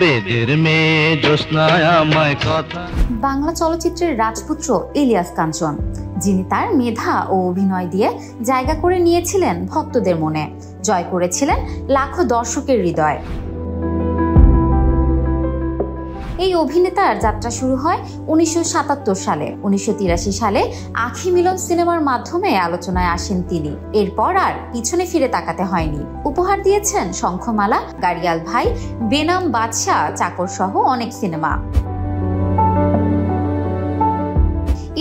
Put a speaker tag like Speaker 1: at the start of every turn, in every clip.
Speaker 1: বেদের মেয়ে জ্যোৎস্নায় আমায় কথা।
Speaker 2: বাংলা চলচ্চিত্রের রাজপুত্র ইলিয়াস কাঞ্চন, যিনি তার মেধা ও অভিনয় দিয়ে জায়গা করে নিয়েছিলেন ভক্তদের মনে, জয় করেছিলেন লাখো দর্শকের হৃদয়। এই অভিনেতার যাত্রা শুরু হয় 1977 সালে। 1983 সালে আঁখি মিলন সিনেমার মাধ্যমে আলোচনায় আসেন তিনি। এরপর আর পিছনে ফিরে তাকাতে হয়নি। উপহার দিয়েছেন শঙ্খমালা, গাড়িয়াল ভাই, বেনাম বাদশাহ, চাকর সহ অনেক সিনেমা।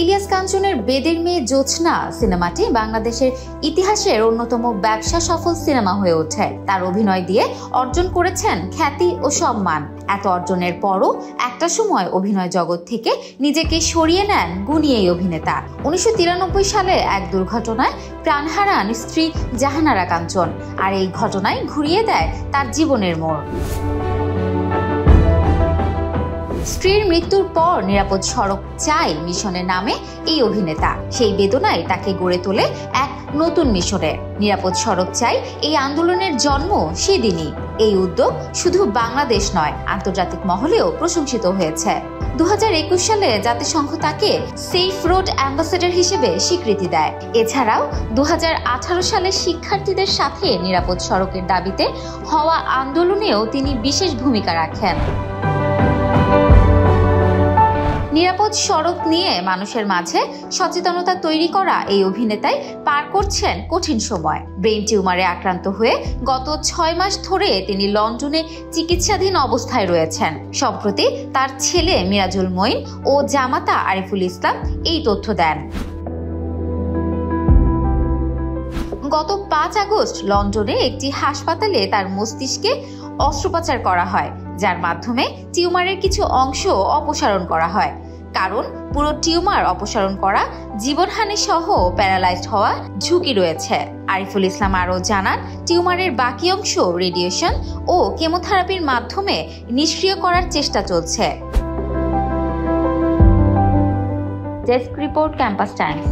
Speaker 2: ইলিয়াস কাঞ্চনের বেদের মেয়ে জ্যোৎস্না সিনেমাটি বাংলাদেশের ইতিহাসের অন্যতম ব্যবসা সফল সিনেমা হয়ে ওঠে। তার অভিনয় দিয়ে অর্জন করেছেন খ্যাতি ও সম্মান। এত অর্জনের পরও একটা সময় অভিনয় জগৎ থেকে নিজেকে সরিয়ে নেন গুণী এই অভিনেতা। 1993 সালে এক দুর্ঘটনায় প্রাণ হারান স্ত্রী জাহানারা কাঞ্চন, আর এই ঘটনায় ঘুরিয়ে দেয় তার জীবনের মোড়। স্ত্রীর মৃত্যুর পর নিরাপদ সড়ক চাই মিশনের নামে এই অভিনেতা সেই বেদনায় তাকে গড়ে তোলে এক নতুন মিশনে। নিরাপদ সড়ক চাই এই আন্দোলনের জন্ম সেদিনই। এই উদ্যোগ শুধু বাংলাদেশ নয়, আন্তর্জাতিক মহলেও প্রশংসিত হয়েছে। 2021 সালে জাতিসংঘ তাকে সেফ রোড অ্যাম্বাসেডর হিসেবে স্বীকৃতি দেয়। এছাড়াও 2018 সালে শিক্ষার্থীদের সাথে নিরাপদ সড়কের দাবিতে হওয়া আন্দোলনেও তিনি বিশেষ ভূমিকা রাখেন। নিরাপদ সড়ক নিয়ে মানুষের মাঝে সচেতনতা তৈরি করা এই অভিনেতাই পার করছেন কঠিন সময়। ব্রেন টিউমারে আক্রান্ত হয়ে গত 6 মাস ধরে তিনি লন্ডনে চিকিৎসাধীন অবস্থায় রয়েছেন। সম্প্রতি তার ছেলে মিরাজুল মঈন ও জামাতা আরিফুল ইসলাম এই তথ্য দেন। গত 5 আগস্ট লন্ডনে একটি হাসপাতালে তার মস্তিষ্কে অস্ত্রোপচার করা হয়, যার মাধ্যমে টিউমারের কিছু অংশ অপসারণ করা হয়। কারণ পুরো টিউমার অপসারণ করা জীবনহানি সহ প্যারালাইজড হওয়া ঝুঁকি রয়েছে। আরিফুল ইসলাম আরও জানান, টিউমারের বাকি অংশ রেডিয়েশন ও কেমোথেরাপির মাধ্যমে নিষ্ক্রিয় করার চেষ্টা চলছে। Desk report, campus Times.